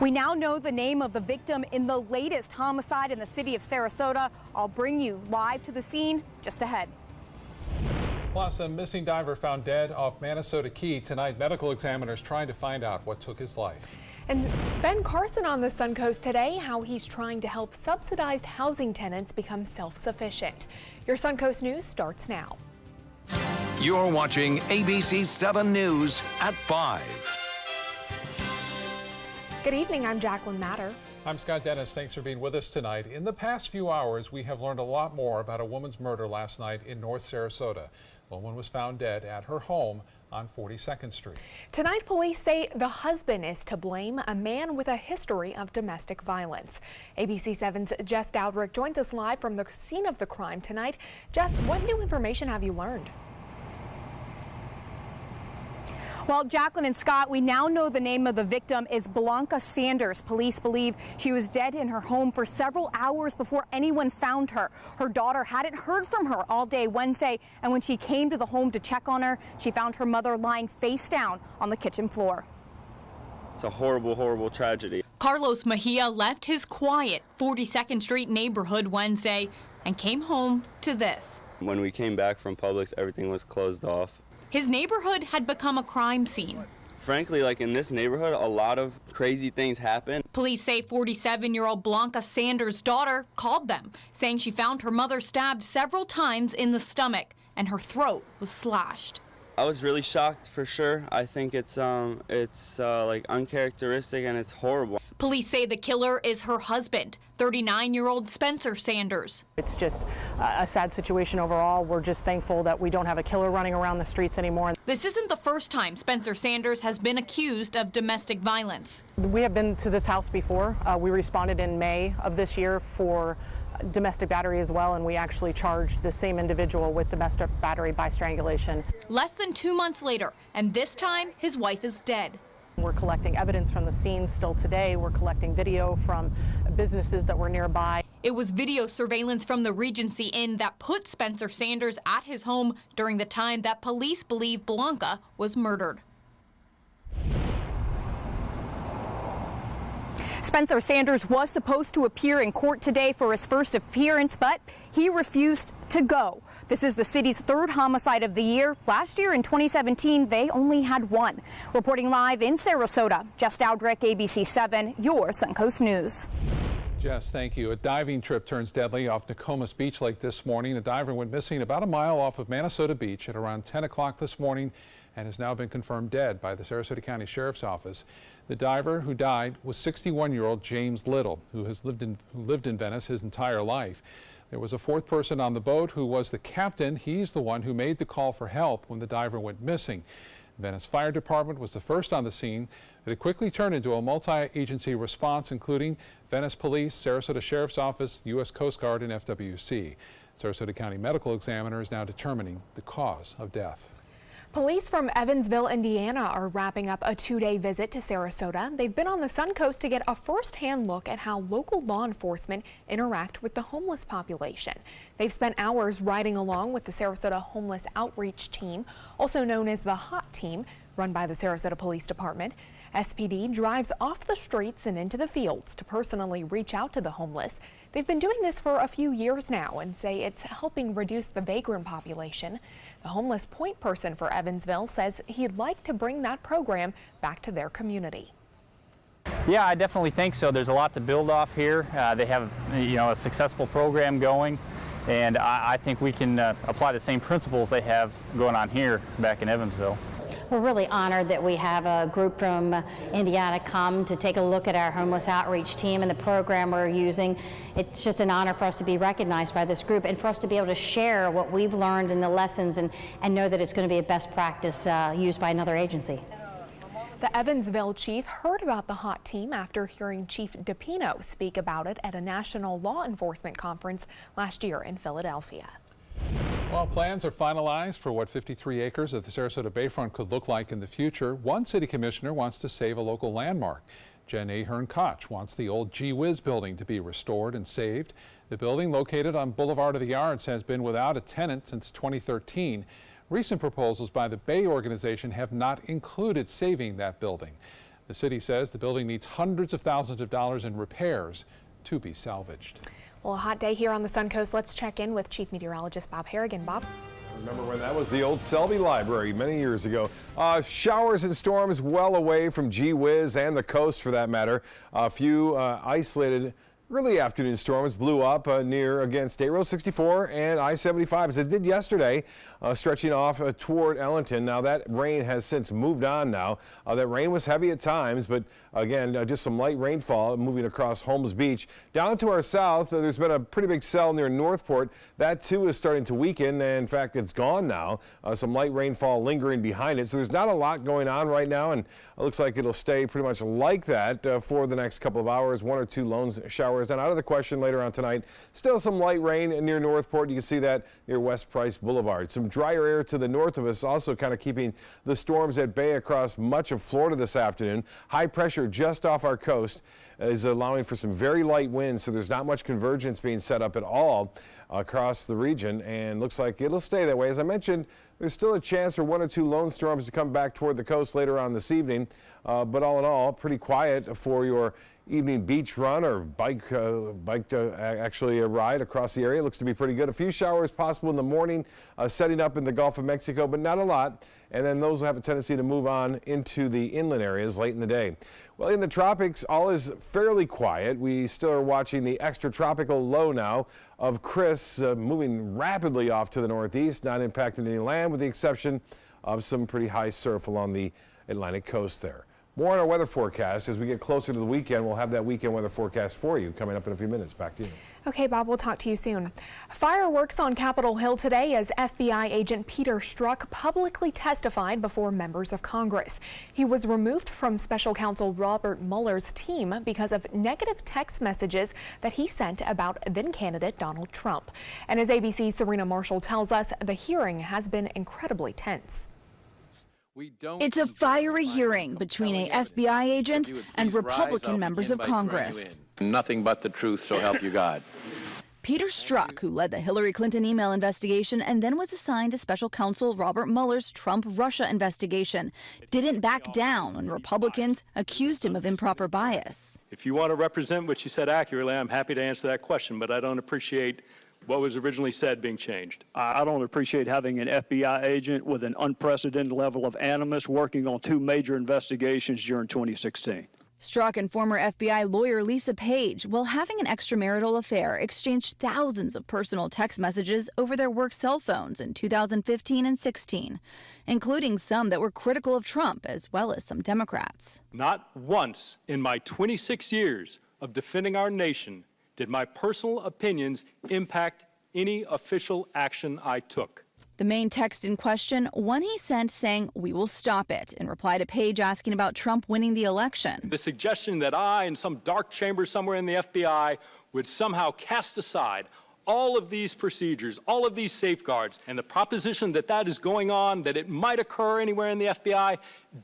We now know the name of the victim in the latest homicide in the city of Sarasota. I'll bring you live to the scene just ahead. Plus, a missing diver found dead off Manasota Key. Tonight, medical examiners trying to find out what took his life. And Ben Carson on the Suncoast today, how he's trying to help subsidized housing tenants become self-sufficient. Your Suncoast News starts now. You're watching ABC 7 News at 5. Good evening, I'm Jacqueline Matter. I'm Scott Dennis. Thanks for being with us tonight. In the past few hours, we have learned a lot more about a woman's murder last night in North Sarasota. A woman was found dead at her home on 42nd Street. Tonight, police say the husband is to blame, a man with a history of domestic violence. ABC 7's Jess Dowdrick joins us live from the scene of the crime tonight. Jess, what new information have you learned? Well, Jacqueline and Scott, we now know the name of the victim is Blanca Sanders. Police believe she was dead in her home for several hours before anyone found her. Her daughter hadn't heard from her all day Wednesday, and when she came to the home to check on her, she found her mother lying face down on the kitchen floor. It's a horrible, horrible tragedy. Carlos Mejia left his quiet 42nd Street neighborhood Wednesday and came home to this. When we came back from Publix, everything was closed off. His neighborhood had become a crime scene. Frankly, like in this neighborhood, a lot of crazy things happen. Police say 47-year-old Blanca Sanders' daughter called them, saying she found her mother stabbed several times in the stomach and her throat was slashed. I was really shocked for sure. I think it's like uncharacteristic and it's horrible. Police say the killer is her husband, 39-year-old Spencer Sanders. It's just a sad situation overall. We're just thankful that we don't have a killer running around the streets anymore. This isn't the first time Spencer Sanders has been accused of domestic violence. We have been to this house before. We responded in May of this year for domestic battery as well, and we actually charged the same individual with domestic battery by strangulation. Less than 2 months later, and this time his wife is dead. We're collecting evidence from the scene still today. We're collecting video from businesses that were nearby. It was video surveillance from the Regency Inn that put Spencer Sanders at his home during the time that police believe Blanca was murdered. Spencer Sanders was supposed to appear in court today for his first appearance, but he refused to go. This is the city's third homicide of the year. Last year in 2017, they only had one. Reporting live in Sarasota, Jess Dowdrick, ABC 7, your Suncoast News. Jess, thank you. A diving trip turns deadly off Nokomis Beach Lake this morning. A diver went missing about a mile off of Manasota Beach at around 10 o'clock this morning and has now been confirmed dead by the Sarasota County Sheriff's Office. The diver who died was 61-year-old James Little, who lived in Venice his entire life. There was a fourth person on the boat who was the captain. He's the one who made the call for help when the diver went missing. Venice Fire Department was the first on the scene, but it quickly turned into a multi-agency response, including Venice Police, Sarasota Sheriff's Office, U.S. Coast Guard, and FWC. Sarasota County Medical Examiner is now determining the cause of death. Police from Evansville, Indiana are wrapping up a 2-day visit to Sarasota. They've been on the Suncoast to get a first-hand look at how local law enforcement interact with the homeless population. They've spent hours riding along with the Sarasota Homeless Outreach Team, also known as the HOT Team, run by the Sarasota Police Department. SPD drives off the streets and into the fields to personally reach out to the homeless. They've been doing this for a few years now and say it's helping reduce the vagrant population. The homeless point person for Evansville says he'd like to bring that program back to their community. Yeah, I definitely think so. There's a lot to build off here. They have, a successful program going, and I think we can apply the same principles they have going on here back in Evansville. We're really honored that we have a group from Indiana come to take a look at our homeless outreach team and the program we're using. It's just an honor for us to be recognized by this group and for us to be able to share what we've learned and the lessons and know that it's going to be a best practice used by another agency. The Evansville chief heard about the HOT Team after hearing Chief DePino speak about it at a national law enforcement conference last year in Philadelphia. Well, plans are finalized for what 53 acres of the Sarasota Bayfront could look like in the future. One city commissioner wants to save a local landmark. Jen Ahern Koch wants the old Gee Whiz building to be restored and saved. The building, located on Boulevard of the Arts, has been without a tenant since 2013. Recent proposals by the Bay organization have not included saving that building. The city says the building needs hundreds of thousands of dollars in repairs to be salvaged. Well, a hot day here on the Suncoast. Let's check in with Chief Meteorologist Bob Harrigan. Bob? Remember when that was the old Selby Library many years ago. Showers and storms well away from Gee Whiz and the coast for that matter. A few isolated early afternoon storms blew up near, again, State Road 64 and I-75 as it did yesterday, stretching off toward Ellington. Now that rain has since moved on now. That rain was heavy at times, but again, just some light rainfall moving across Holmes Beach. Down to our south, there's been a pretty big cell near Northport. That too is starting to weaken, and in fact, it's gone now. Some light rainfall lingering behind it. So there's not a lot going on right now, and it looks like it'll stay pretty much like that for the next couple of hours. 1 or 2 lone showers not out of the question later on tonight. Still some light rain near Northport. You can see that near West Price Boulevard. Some drier air to the north of us, also kind of keeping the storms at bay across much of Florida this afternoon. High pressure just off our coast is allowing for some very light winds, so there's not much convergence being set up at all across the region, and looks like it'll stay that way. As I mentioned, there's still a chance for 1 or 2 lone storms to come back toward the coast later on this evening, but all in all, pretty quiet for your evening beach run or bike actually a ride across the area. Looks to be pretty good. A few showers possible in the morning, setting up in the Gulf of Mexico, but not a lot. And then those will have a tendency to move on into the inland areas late in the day. Well, in the tropics, all is fairly quiet. We still are watching the extratropical low now of Chris moving rapidly off to the northeast, not impacting any land with the exception of some pretty high surf along the Atlantic coast there. More on our weather forecast as we get closer to the weekend. We'll have that weekend weather forecast for you coming up in a few minutes. Back to you. Okay, Bob, we'll talk to you soon. Fireworks on Capitol Hill today as FBI agent Peter Strzok publicly testified before members of Congress. He was removed from special counsel Robert Mueller's team because of negative text messages that he sent about then-candidate Donald Trump. And as ABC's Serena Marshall tells us, the hearing has been incredibly tense. It's a fiery hearing between an FBI agent and Republican members of Congress. Nothing but the truth, so help you God. Peter Strzok, who led the Hillary Clinton email investigation and then was assigned to special counsel Robert Mueller's Trump-Russia investigation, didn't back down when Republicans accused him of improper bias. If you want to represent what you said accurately, I'm happy to answer that question, but I don't appreciate what was originally said being changed. I don't appreciate having an FBI agent with an unprecedented level of animus working on 2 major investigations during 2016. Strzok and former FBI lawyer Lisa Page, while having an extramarital affair, exchanged thousands of personal text messages over their work cell phones in 2015 and 16, including some that were critical of Trump as well as some Democrats. Not once in my 26 years of defending our nation did my personal opinions impact any official action I took. The main text in question, one he sent saying, "We will stop it," in reply to Page asking about Trump winning the election. The suggestion that I, in some dark chamber somewhere in the FBI, would somehow cast aside all of these procedures, all of these safeguards, and the proposition that that is going on, that it might occur anywhere in the FBI,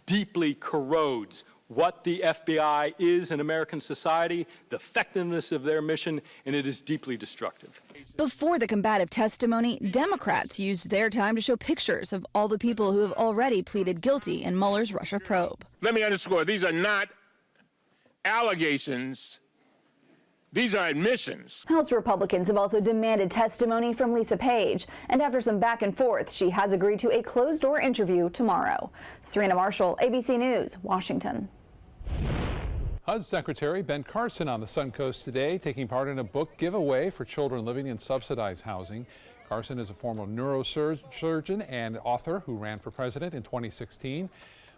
deeply corrodes what the FBI is in American society, the effectiveness of their mission, and it is deeply destructive. Before the combative testimony, Democrats used their time to show pictures of all the people who have already pleaded guilty in Mueller's Russia probe. Let me underscore, these are not allegations. These are admissions. House Republicans have also demanded testimony from Lisa Page, and after some back and forth, she has agreed to a closed-door interview tomorrow. Serena Marshall, ABC News, Washington. HUD Secretary Ben Carson on the Suncoast today, taking part in a book giveaway for children living in subsidized housing. Carson is a former neurosurgeon and author who ran for president in 2016.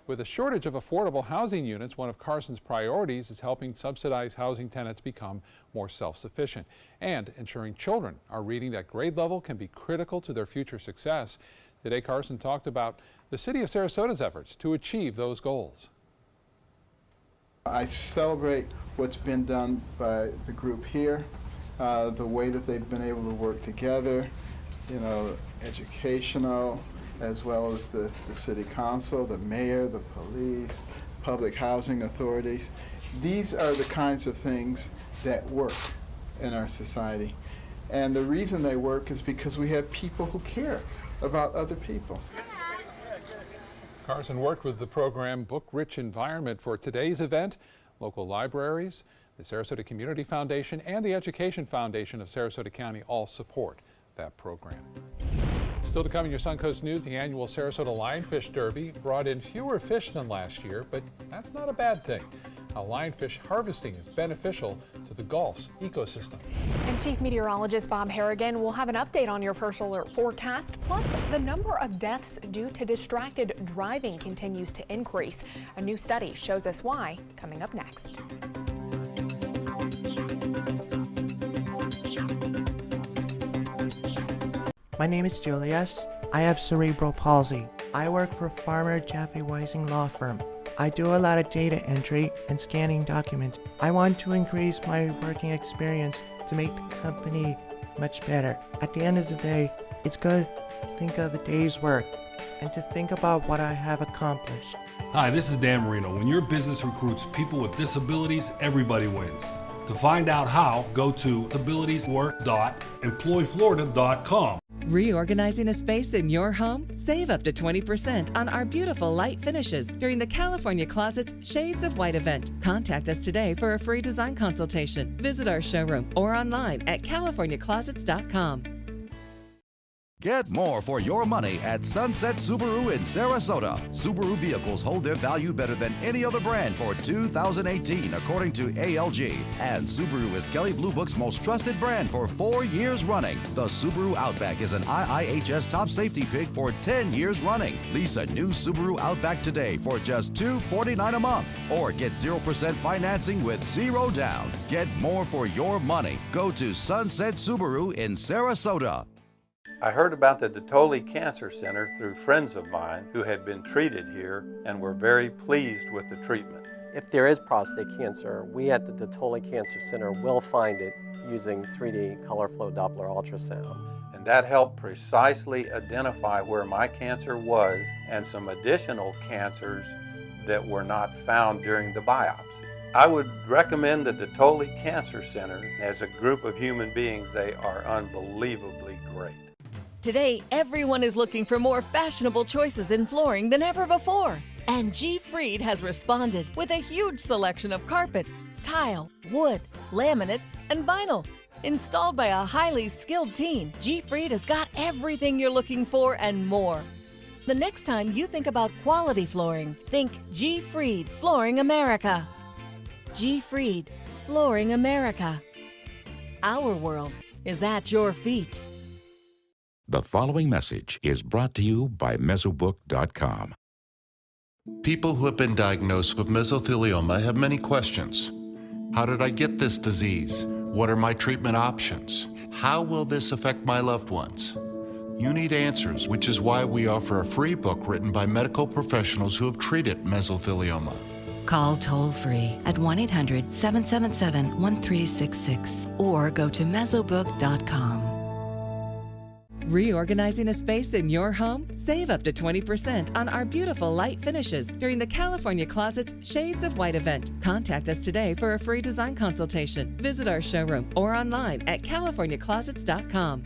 With a shortage of affordable housing units, one of Carson's priorities is helping subsidized housing tenants become more self-sufficient and ensuring children are reading at grade level can be critical to their future success. Today, Carson talked about the city of Sarasota's efforts to achieve those goals. I celebrate what's been done by the group here, the way that they've been able to work together, educational, as well as the city council, the mayor, the police, public housing authorities. These are the kinds of things that work in our society. And the reason they work is because we have people who care about other people. Carson worked with the program Book Rich Environment for today's event. Local libraries, the Sarasota Community Foundation, and the Education Foundation of Sarasota County all support that program. Still to come in your Suncoast News, the annual Sarasota Lionfish Derby brought in fewer fish than last year, but that's not a bad thing. How lionfish harvesting is beneficial to the Gulf's ecosystem. And Chief Meteorologist Bob Harrigan will have an update on your first alert forecast. Plus, the number of deaths due to distracted driving continues to increase. A new study shows us why, coming up next. My name is Julius. I have cerebral palsy. I work for Farmer Jeffrey Weising Law Firm. I do a lot of data entry and scanning documents. I want to increase my working experience to make the company much better. At the end of the day, it's good to think of the day's work and to think about what I have accomplished. Hi, this is Dan Marino. When your business recruits people with disabilities, everybody wins. To find out how, go to abilitieswork.employflorida.com. Reorganizing a space in your home? Save up to 20% on our beautiful light finishes during the California Closet's Shades of White event. Contact us today for a free design consultation. Visit our showroom or online at californiaclosets.com. Get more for your money at Sunset Subaru in Sarasota. Subaru vehicles hold their value better than any other brand for 2018, according to ALG. And Subaru is Kelley Blue Book's most trusted brand for 4 years running. The Subaru Outback is an IIHS top safety pick for 10 years running. Lease a new Subaru Outback today for just $249 a month. Or get 0% financing with zero down. Get more for your money. Go to Sunset Subaru in Sarasota. I heard about the Detoli Cancer Center through friends of mine who had been treated here and were very pleased with the treatment. If there is prostate cancer, we at the Detoli Cancer Center will find it using 3D color flow Doppler ultrasound. And that helped precisely identify where my cancer was and some additional cancers that were not found during the biopsy. I would recommend the Detoli Cancer Center. As a group of human beings, they are unbelievably great. Today, everyone is looking for more fashionable choices in flooring than ever before. And G. Fried has responded with a huge selection of carpets, tile, wood, laminate, and vinyl. Installed by a highly skilled team, G. Fried has got everything you're looking for and more. The next time you think about quality flooring, think G. Fried Flooring America. G. Fried Flooring America. Our world is at your feet. The following message is brought to you by Mesobook.com. People who have been diagnosed with mesothelioma have many questions. How did I get this disease? What are my treatment options? How will this affect my loved ones? You need answers, which is why we offer a free book written by medical professionals who have treated mesothelioma. Call toll-free at 1-800-777-1366 or go to Mesobook.com. Reorganizing a space in your home? Save up to 20% on our beautiful light finishes during the California Closet's Shades of White event. Contact us today for a free design consultation. Visit our showroom or online at californiaclosets.com.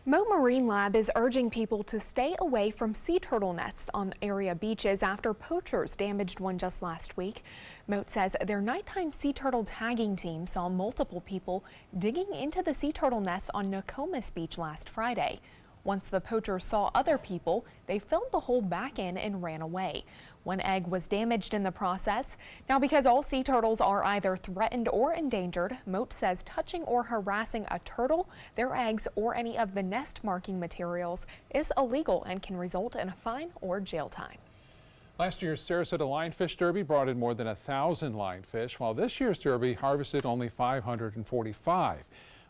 Mote Marine Lab is urging people to stay away from sea turtle nests on area beaches after poachers damaged one just last week. Mote says their nighttime sea turtle tagging team saw multiple people digging into the sea turtle nests on Nokomis Beach last Friday. Once the poachers saw other people, they filled the hole back in and ran away. One egg was damaged in the process. Now, because all sea turtles are either threatened or endangered, Mote says touching or harassing a turtle, their eggs, or any of the nest marking materials is illegal and can result in a fine or jail time. Last year's Sarasota Lionfish Derby brought in more than 1,000 lionfish, while this year's Derby harvested only 545.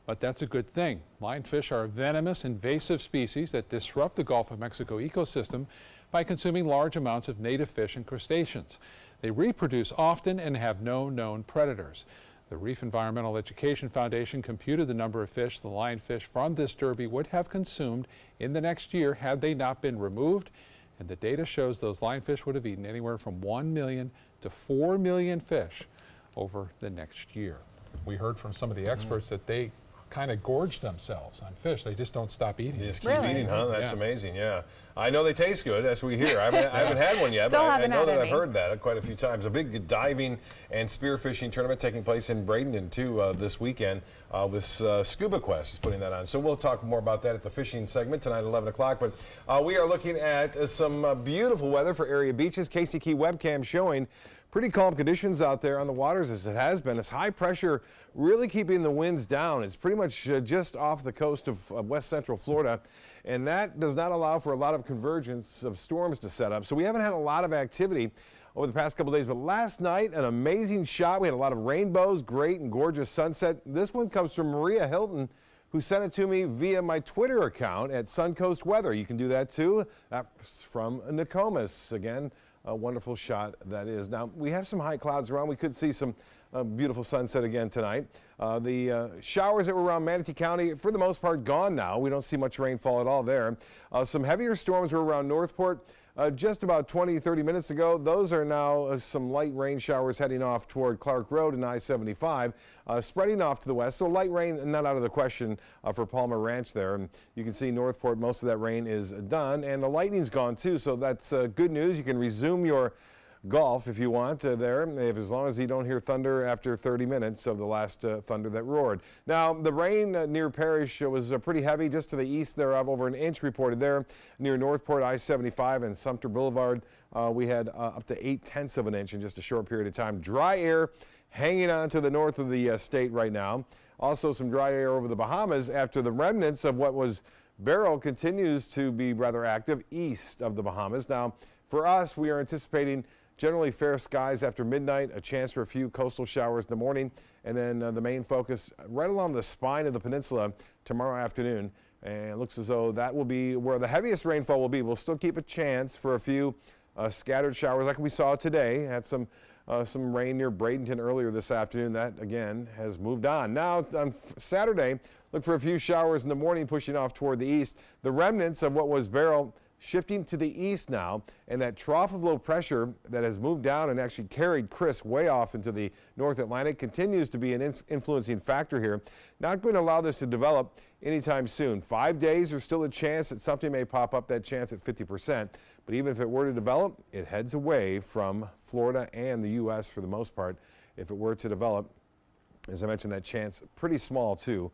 But that's a good thing. Lionfish are a venomous, invasive species that disrupt the Gulf of Mexico ecosystem by consuming large amounts of native fish and crustaceans. They reproduce often and have no known predators. The Reef Environmental Education Foundation computed the number of fish the lionfish from this derby would have consumed in the next year had they not been removed. And the data shows those lionfish would have eaten anywhere from 1 million to 4 million fish over the next year. We heard from some of the experts that they kind of gorge themselves on fish. They just don't stop eating. They just keep eating, huh? That's amazing, yeah. I know they taste good, that's what we hear. I haven't had one yet, Still but I haven't know had that I've any. heard that quite a few times. A big diving and spearfishing tournament taking place in Bradenton, too, this weekend with Scuba Quest is putting that on. So we'll talk more about that at the fishing segment tonight at 11 o'clock. But we are looking at some beautiful weather for area beaches. Casey Key webcam showing pretty calm conditions out there on the waters as it has been. It's high pressure really keeping the winds down. It's pretty much just off the coast of west central Florida, and that does not allow for a lot of convergence of storms to set up. So we haven't had a lot of activity over the past couple days, but last night an amazing shot. We had a lot of rainbows, great and gorgeous sunset. This one comes from Maria Hilton, who sent it to me via my Twitter account at Suncoast Weather. You can do that too. That's from Nokomis. Again, a wonderful shot that is. Now, we have some high clouds around. We could see some beautiful sunset again tonight. The showers that were around Manatee County, for the most part, gone now. We don't see much rainfall at all there. Some heavier storms were around Northport just about 20-30 minutes ago. Those are now some light rain showers heading off toward Clark Road and I-75, spreading off to the west. So light rain not out of the question for Palmer Ranch there. And you can see Northport, most of that rain is done, and the lightning's gone too. So that's good news. You can resume your golf if you want there, as long as you don't hear thunder after 30 minutes of the last thunder that roared. Now, the rain near Parrish was pretty heavy, just to the east thereof, over an inch reported there near Northport, I-75 and Sumter Boulevard. We had up to 0.8 of an inch in just a short period of time. Dry air hanging on to the north of the state right now. Also some dry air over the Bahamas after the remnants of what was Beryl continues to be rather active east of the Bahamas. Now, for us, we are anticipating generally fair skies after midnight, a chance for a few coastal showers in the morning, and then the main focus right along the spine of the peninsula tomorrow afternoon. And it looks as though that will be where the heaviest rainfall will be. We'll still keep a chance for a few scattered showers like we saw today. Had some rain near Bradenton earlier this afternoon. That, again, has moved on. Now, on Saturday, look for a few showers in the morning pushing off toward the east. The remnants of what was Beryl shifting to the east now, and that trough of low pressure that has moved down and actually carried Chris way off into the North Atlantic continues to be an influencing factor here. Not going to allow this to develop anytime soon. 5 days, there's still a chance that something may pop up, that chance at 50%. But even if it were to develop, it heads away from Florida and the U.S. for the most part. If it were to develop, as I mentioned, that chance pretty small too.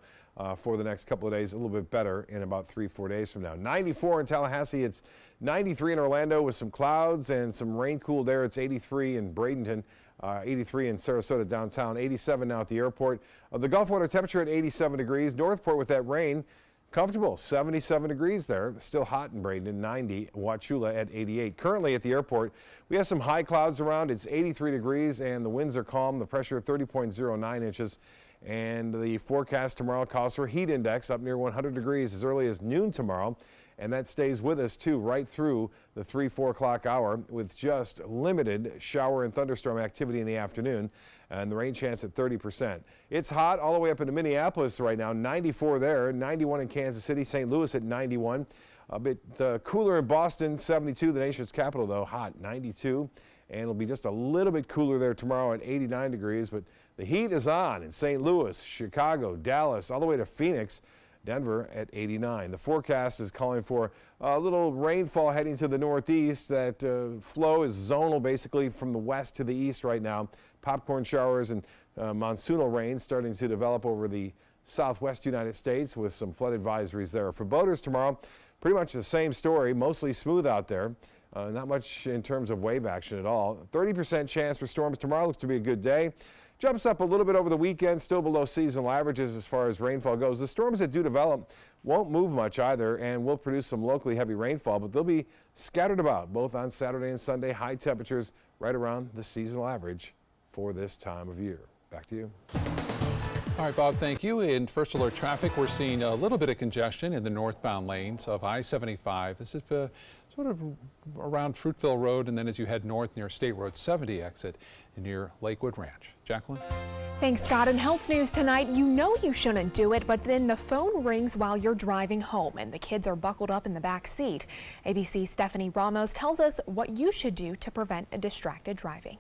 For the next couple of days, a little bit better in about 3-4 days from now. 94 in Tallahassee, it's 93 in Orlando with some clouds and some rain cooled air. It's 83 in Bradenton, 83 in Sarasota downtown, 87 now at the airport. The Gulf water temperature at 87 degrees. Northport with that rain, comfortable, 77 degrees there. Still hot in Bradenton, 90. Wauchula at 88. Currently at the airport, we have some high clouds around. It's 83 degrees and the winds are calm. The pressure 30.09 inches. And the forecast tomorrow calls for a heat index up near 100 degrees as early as noon tomorrow. And that stays with us too right through the 3-4 o'clock hour with just limited shower and thunderstorm activity in the afternoon and the rain chance at 30%. It's hot all the way up into Minneapolis right now, 94 there, 91 in Kansas City, St. Louis at 91. A bit cooler in Boston, 72, the nation's capital though, hot, 92. And it'll be just a little bit cooler there tomorrow at 89 degrees, but the heat is on in St. Louis, Chicago, Dallas, all the way to Phoenix, Denver at 89. The forecast is calling for a little rainfall heading to the northeast. That flow is zonal basically from the west to the east right now. Popcorn showers and monsoonal rain starting to develop over the southwest United States with some flood advisories there. For boaters tomorrow, pretty much the same story, mostly smooth out there. Not much in terms of wave action at all. 30% chance for storms tomorrow. Looks to be a good day. Jumps up a little bit over the weekend, still below seasonal averages as far as rainfall goes. The storms that do develop won't move much either and will produce some locally heavy rainfall, but they'll be scattered about both on Saturday and Sunday. High temperatures right around the seasonal average for this time of year. Back to you. All right, Bob, thank you. In First Alert traffic, we're seeing a little bit of congestion in the northbound lanes of I-75. This is sort of around Fruitville Road, and then as you head north near State Road 70 exit near Lakewood Ranch. Jacqueline? Thanks, Scott. In health news tonight, you know you shouldn't do it, but then the phone rings while you're driving home and the kids are buckled up in the back seat. ABC's Stephanie Ramos tells us what you should do to prevent a distracted driving.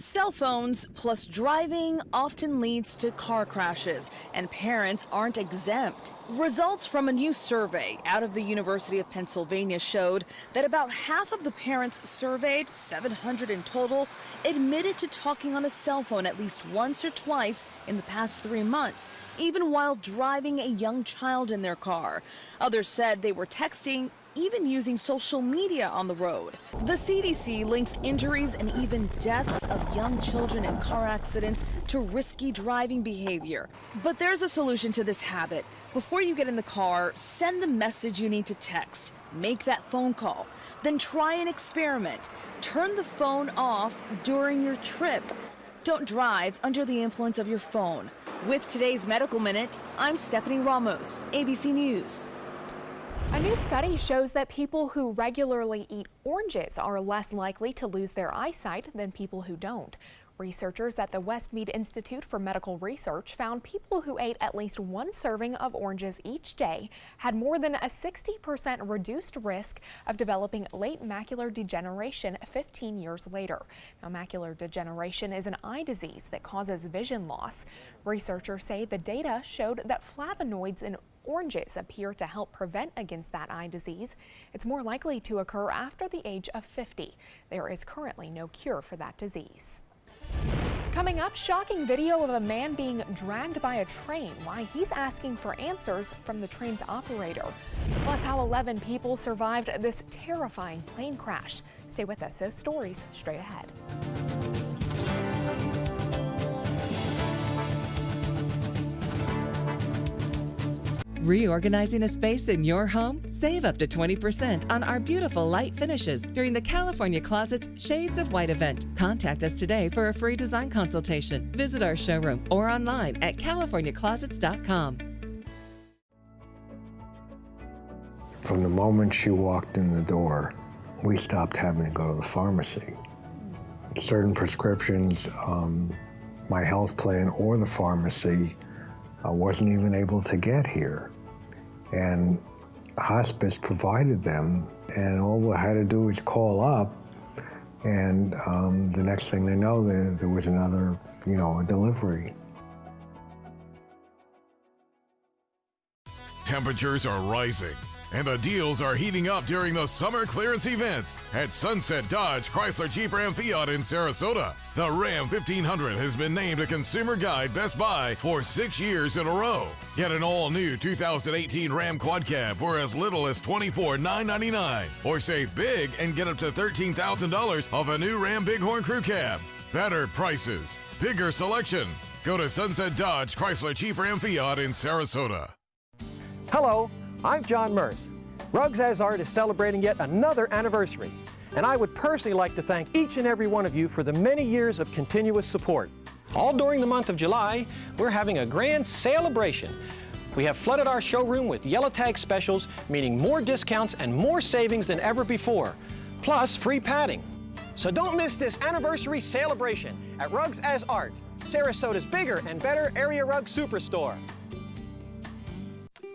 Cell phones plus driving often leads to car crashes, and parents aren't exempt. Results from a new survey out of the University of Pennsylvania showed that about half of the parents surveyed, 700 in total, admitted to talking on a cell phone at least once or twice in the past 3 months, even while driving a young child in their car. Others said they were texting, even using social media on the road. The CDC links injuries and even deaths of young children in car accidents to risky driving behavior. But there's a solution to this habit. Before you get in the car, send the message you need to text. Make that phone call. Then try an experiment. Turn the phone off during your trip. Don't drive under the influence of your phone. With today's Medical Minute, I'm Stephanie Ramos, ABC News. A new study shows that people who regularly eat oranges are less likely to lose their eyesight than people who don't. Researchers at the Westmead Institute for Medical Research found people who ate at least one serving of oranges each day had more than a 60% reduced risk of developing late macular degeneration 15 years later. Now, macular degeneration is an eye disease that causes vision loss. Researchers say the data showed that flavonoids in oranges appear to help prevent against that eye disease. It's more likely to occur after the age of 50. There is currently no cure for that disease. Coming up, shocking video of a man being dragged by a train. Why he's asking for answers from the train's operator. Plus how 11 people survived this terrifying plane crash. Stay with us, those stories straight ahead. Reorganizing a space in your home? Save up to 20% on our beautiful light finishes during the California Closet's Shades of White event. Contact us today for a free design consultation. Visit our showroom or online at californiaclosets.com. From the moment she walked in the door, we stopped having to go to the pharmacy. Certain prescriptions, my health plan or the pharmacy wasn't even able to get here. And hospice provided them, and all we had to do was call up, and the next thing they know, there was another, a delivery. Temperatures are rising, and the deals are heating up during the summer clearance event at Sunset Dodge Chrysler Jeep Ram Fiat in Sarasota. The Ram 1500 has been named a Consumer Guide Best Buy for 6 years in a row. Get an all-new 2018 Ram Quad Cab for as little as $24,999, or save big and get up to $13,000 off a new Ram Bighorn Crew Cab. Better prices, bigger selection. Go to Sunset Dodge Chrysler Jeep Ram Fiat in Sarasota. Hello, I'm John Merce. Rugs As Art is celebrating yet another anniversary, and I would personally like to thank each and every one of you for the many years of continuous support. All during the month of July, we're having a grand celebration. We have flooded our showroom with yellow tag specials, meaning more discounts and more savings than ever before, plus free padding. So don't miss this anniversary celebration at Rugs As Art, Sarasota's bigger and better area rug superstore.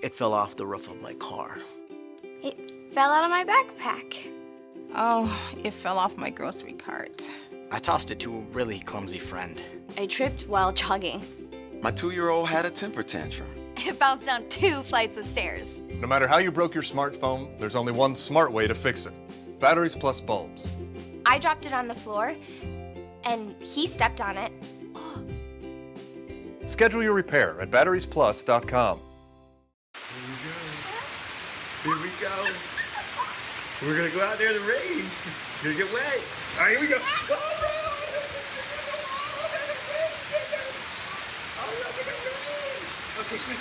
It fell off the roof of my car. It fell out of my backpack. Oh, it fell off my grocery cart. I tossed it to a really clumsy friend. I tripped while jogging. My 2-year-old had a temper tantrum. It bounced down 2 flights of stairs. No matter how you broke your smartphone, there's only one smart way to fix it. Batteries plus bulbs. I dropped it on the floor, and he stepped on it. Schedule your repair at batteriesplus.com. Here we go. We're gonna go out there in the rain. We're gonna get wet. All right, here we go. Okay, quick.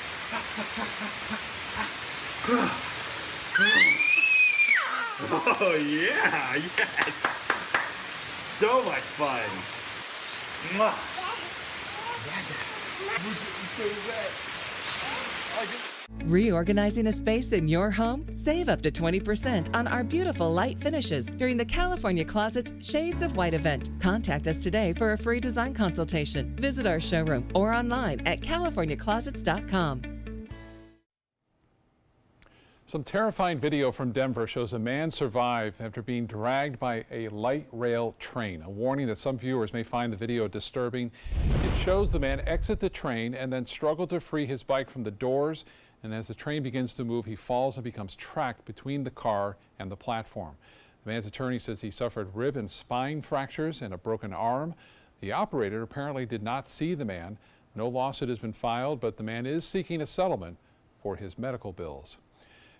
Oh yeah, yes. So much fun. Mwah. We're getting so wet. Reorganizing a space in your home? Save up to 20% on our beautiful light finishes during the California Closet's Shades of White event. Contact us today for a free design consultation. Visit our showroom or online at californiaclosets.com. Some terrifying video from Denver shows a man survive after being dragged by a light rail train. A warning that some viewers may find the video disturbing. It shows the man exit the train and then struggle to free his bike from the doors. And as the train begins to move, he falls and becomes trapped between the car and the platform. The man's attorney says he suffered rib and spine fractures and a broken arm. The operator apparently did not see the man. No lawsuit has been filed, but the man is seeking a settlement for his medical bills.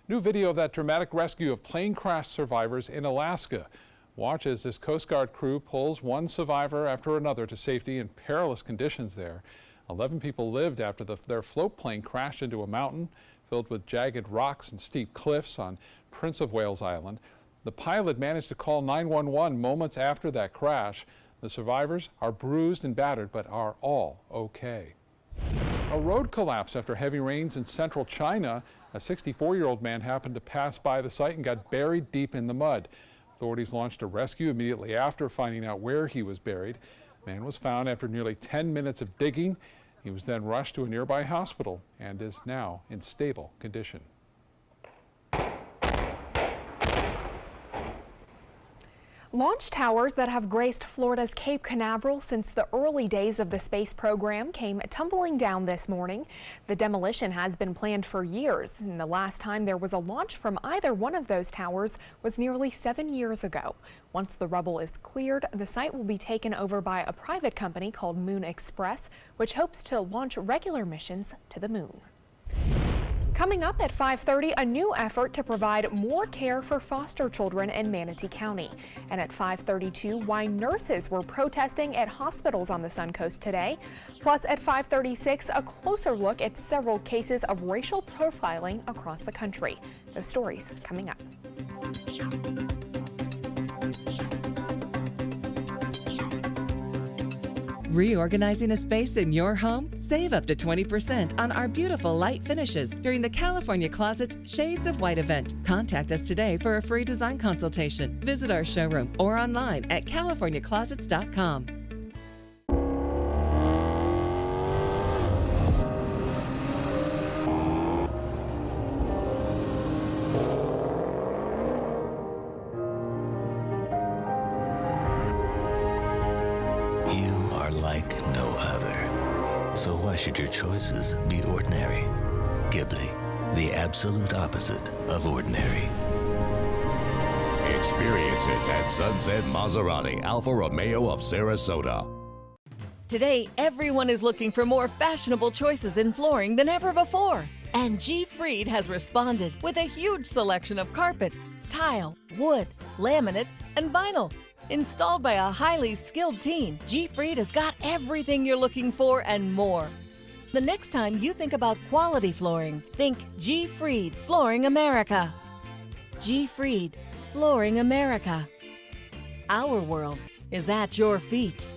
New video of that dramatic rescue of plane crash survivors in Alaska. Watch as this Coast Guard crew pulls one survivor after another to safety in perilous conditions there. 11 people lived after their float plane crashed into a mountain filled with jagged rocks and steep cliffs on Prince of Wales Island. The pilot managed to call 911 moments after that crash. The survivors are bruised and battered, but are all okay. A road collapse after heavy rains in central China. A 64-year-old man happened to pass by the site and got buried deep in the mud. Authorities launched a rescue immediately after finding out where he was buried. The man was found after nearly 10 minutes of digging. He was then rushed to a nearby hospital and is now in stable condition. Launch towers that have graced Florida's Cape Canaveral since the early days of the space program came tumbling down this morning. The demolition has been planned for years, and the last time there was a launch from either one of those towers was nearly 7 years ago. Once the rubble is cleared, the site will be taken over by a private company called Moon Express, which hopes to launch regular missions to the moon. Coming up at 5:30, a new effort to provide more care for foster children in Manatee County. And at 5:32, why nurses were protesting at hospitals on the Suncoast today. Plus at 5:36, a closer look at several cases of racial profiling across the country. Those stories coming up. Reorganizing a space in your home? Save up to 20% on our beautiful light finishes during the California Closet's Shades of White event. Contact us today for a free design consultation. Visit our showroom or online at californiaclosets.com. Like no other. So why should your choices be ordinary? Ghibli, the absolute opposite of ordinary. Experience it at Sunset Maserati Alfa Romeo of Sarasota. Today, everyone is looking for more fashionable choices in flooring than ever before. And G. Fried has responded with a huge selection of carpets, tile, wood, laminate, and vinyl. Installed by a highly skilled team, G. Fried has got everything you're looking for and more. The next time you think about quality flooring, think G. Fried Flooring America. G. Fried Flooring America. Our world is at your feet.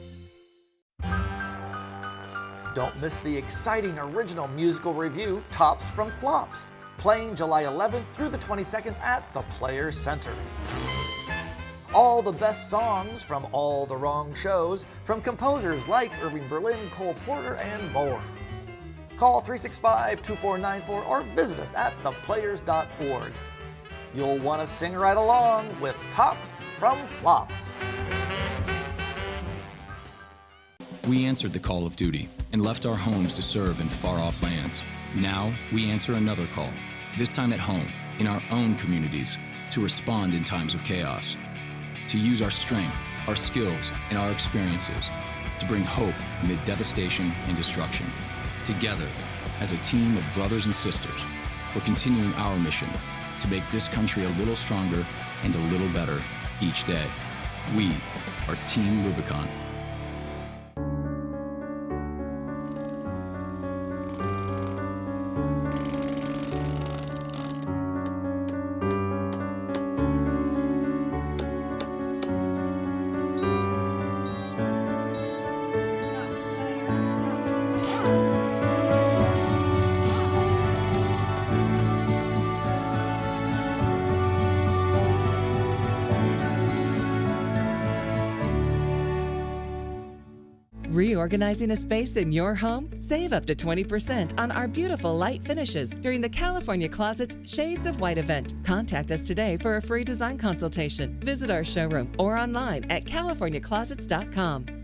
Don't miss the exciting original musical review, Tops from Flops, playing July 11th through the 22nd at the Players Center. All the best songs from all the wrong shows from composers like Irving Berlin, Cole Porter, and more. Call 365-2494 or visit us at theplayers.org. You'll want to sing right along with Tops from Flops. We answered the call of duty and left our homes to serve in far-off lands. Now we answer another call, this time at home, in our own communities, to respond in times of chaos. To use our strength, our skills, and our experiences to bring hope amid devastation and destruction. Together, as a team of brothers and sisters, we're continuing our mission to make this country a little stronger and a little better each day. We are Team Rubicon. Reorganizing a space in your home? Save up to 20% on our beautiful light finishes during the California Closet's Shades of White event. Contact us today for a free design consultation. Visit our showroom or online at californiaclosets.com.